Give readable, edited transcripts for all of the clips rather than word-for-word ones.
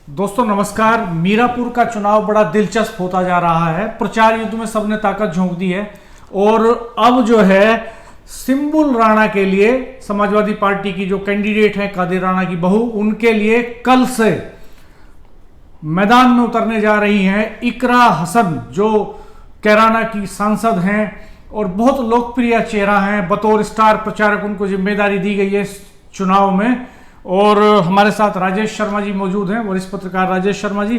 दोस्तों नमस्कार। मीरापुर का चुनाव बड़ा दिलचस्प होता जा रहा है। प्रचार युद्ध में सबने ताकत झोंक दी है और अब जो है सिंबुल राणा के लिए समाजवादी पार्टी की जो कैंडिडेट है कादिर राणा की बहू, उनके लिए कल से मैदान में उतरने जा रही हैं इकरा हसन, जो कैराना की सांसद हैं और बहुत लोकप्रिय चेहरा हैं। बतौर स्टार प्रचारक उनको जिम्मेदारी दी गई है इस चुनाव में। और हमारे साथ राजेश शर्मा जी मौजूद हैं, वरिष्ठ पत्रकार राजेश शर्मा जी,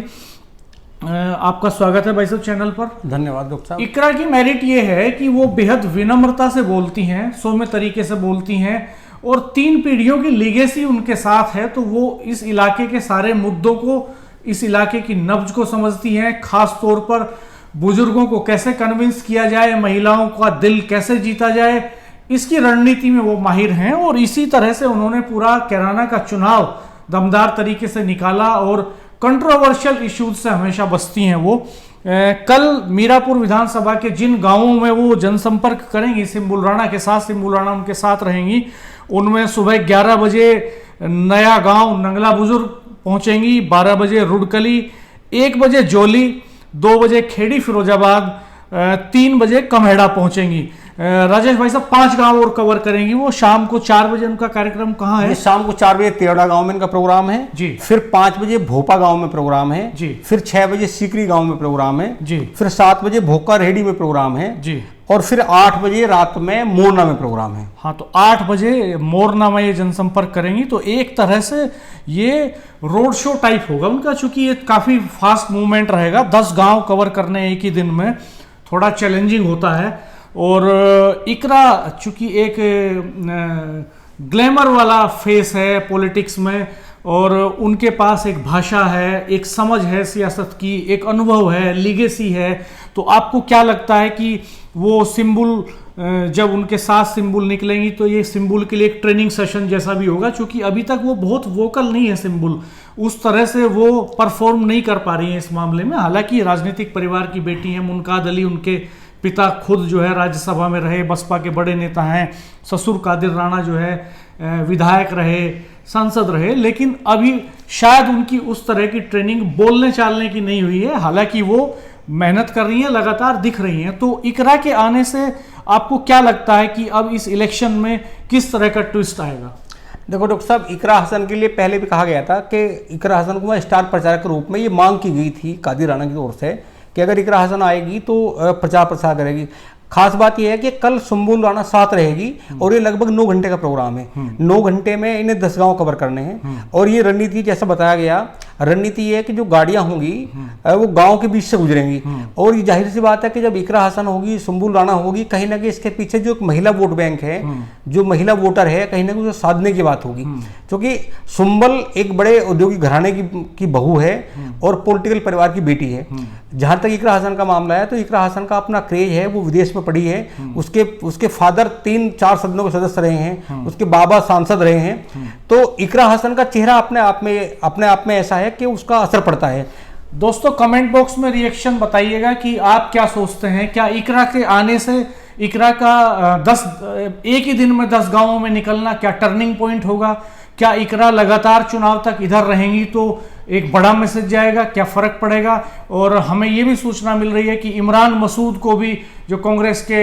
आपका स्वागत है भाई साहब चैनल पर। धन्यवाद डॉक्टर साहब। इकरा की मेरिट ये है कि वो बेहद विनम्रता से बोलती हैं, सौम्य तरीके से बोलती हैं और 3 पीढ़ियों की लीगेसी उनके साथ है, तो वो इस इलाके के सारे मुद्दों को, इस इलाके की नब्ज को समझती हैं। खास तौर पर बुजुर्गों को कैसे कन्विंस किया जाए, महिलाओं का दिल कैसे जीता जाए, इसकी रणनीति में वो माहिर हैं। और इसी तरह से उन्होंने पूरा कैराना का चुनाव दमदार तरीके से निकाला और कंट्रोवर्शियल इश्यूज से हमेशा बचती हैं वो। कल मीरापुर विधानसभा के जिन गांवों में वो जनसंपर्क करेंगी सिंबुल राणा के साथ, सिंबुल राणा उनके साथ रहेंगी, उनमें सुबह 11 बजे नया गांव नंगला बुजुर्ग पहुंचेंगी, 12 बजे रुड़कली, 1 बजे जोली, 2 बजे खेड़ी फिरोजाबाद, 3 बजे कमहेड़ा पहुंचेंगी। राजेश भाई साहब 5 गांव और कवर करेंगी वो। शाम को 4 बजे उनका कार्यक्रम कहाँ है? शाम को 4 बजे तेवड़ा गांव में इनका प्रोग्राम है जी। फिर 5 बजे भोपा गांव में प्रोग्राम है जी। फिर 6 बजे सीकरी गांव में प्रोग्राम है जी। फिर 7 बजे भोका रेहड़ी में प्रोग्राम है जी। और फिर 8 बजे रात में मोरना में प्रोग्राम है। हाँ, तो 8 बजे मोरना में ये जनसंपर्क करेंगी। तो एक तरह से ये रोड शो टाइप होगा उनका, चूंकि ये काफी फास्ट मूवमेंट रहेगा। 10 गांव कवर करने एक ही दिन में थोड़ा चैलेंजिंग होता है। और इकरा चूंकि एक ग्लैमर वाला फेस है पॉलिटिक्स में, और उनके पास एक भाषा है, एक समझ है सियासत की, एक अनुभव है, लीगेसी है। तो आपको क्या लगता है कि वो सिंबुल, जब उनके साथ सिंबुल निकलेंगी तो ये सिंबुल के लिए एक ट्रेनिंग सेशन जैसा भी होगा? क्योंकि अभी तक वो बहुत वोकल नहीं है सिंबुल, उस तरह से वो परफॉर्म नहीं कर पा रही है इस मामले में। हालांकि राजनीतिक परिवार की बेटी है, मुनकाद अली उनके पिता खुद जो है राज्यसभा में रहे, बसपा के बड़े नेता हैं। ससुर कादिर राणा जो है विधायक रहे, सांसद रहे, लेकिन अभी शायद उनकी उस तरह की ट्रेनिंग बोलने चालने की नहीं हुई है। हालांकि वो मेहनत कर रही हैं, लगातार दिख रही हैं। तो इकरा के आने से आपको क्या लगता है कि अब इस इलेक्शन में किस तरह का ट्विस्ट आएगा? देखो डॉक्टर साहब, इकरा हसन के लिए पहले भी कहा गया था कि इकरा हसन को स्टार प्रचारक के रूप में ये मांग की गई थी कादिर राणा की ओर से कि अगर इकरा हसन आएगी तो प्रचार प्रसार करेगी। खास बात यह है कि कल सिंबुल राणा साथ रहेगी और ये लगभग 9 घंटे का प्रोग्राम है। 9 घंटे में इन्हें 10 गांव कवर करने हैं। और ये रणनीति जैसा बताया गया, रणनीति ये है कि जो गाड़ियां होंगी वो गांव के बीच से गुजरेंगी। और ये जाहिर सी बात है कि जब इकरा हसन होगी, सिंबुल राणा होगी, कहीं ना कहीं इसके पीछे जो एक महिला वोट बैंक है, जो महिला वोटर है, कहीं ना कहीं उसे साधने की बात होगी। क्योंकि सिंबल एक बड़े औद्योगिक घराने की बहू है और पॉलिटिकल परिवार की बेटी है। जहां तक इकरा हसन का मामला है तो इकरा हसन का अपना क्रेज है, वो विदेश में पढ़ी है। उसके फादर 3-4 सदनों के सदस्य रहे हैं, उसके बाबा सांसद रहे हैं। तो इकरा हसन का चेहरा अपने आप में ऐसा है कि उसका असर पड़ता है। दोस्तों कमेंट बॉक्स में रिएक्शन बताइएगा कि आप क्या सोचते हैं। क्या इकरा के आने से इकरा का एक ही दिन में 10 गांवों में निकलना क्या टर्निंग पॉइंट होगा? क्या इकरा लगातार चुनाव तक इधर रहेंगी तो एक बड़ा मैसेज जाएगा? क्या फर्क पड़ेगा? और हमें ये भी सूचना मिल रही है कि इमरान मसूद को भी, जो कांग्रेस के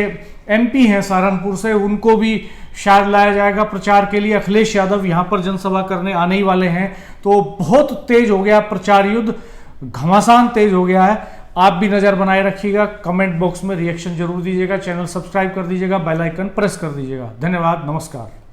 एमपी हैं सहारनपुर से, उनको भी शायद लाया जाएगा प्रचार के लिए। अखिलेश यादव यहाँ पर जनसभा करने आने ही वाले हैं। तो बहुत तेज हो गया प्रचार युद्ध, घमासान तेज हो गया है। आप भी नजर बनाए रखिएगा। कमेंट बॉक्स में रिएक्शन जरूर दीजिएगा, चैनल सब्सक्राइब कर दीजिएगा, बेल आइकन प्रेस कर दीजिएगा। धन्यवाद, नमस्कार।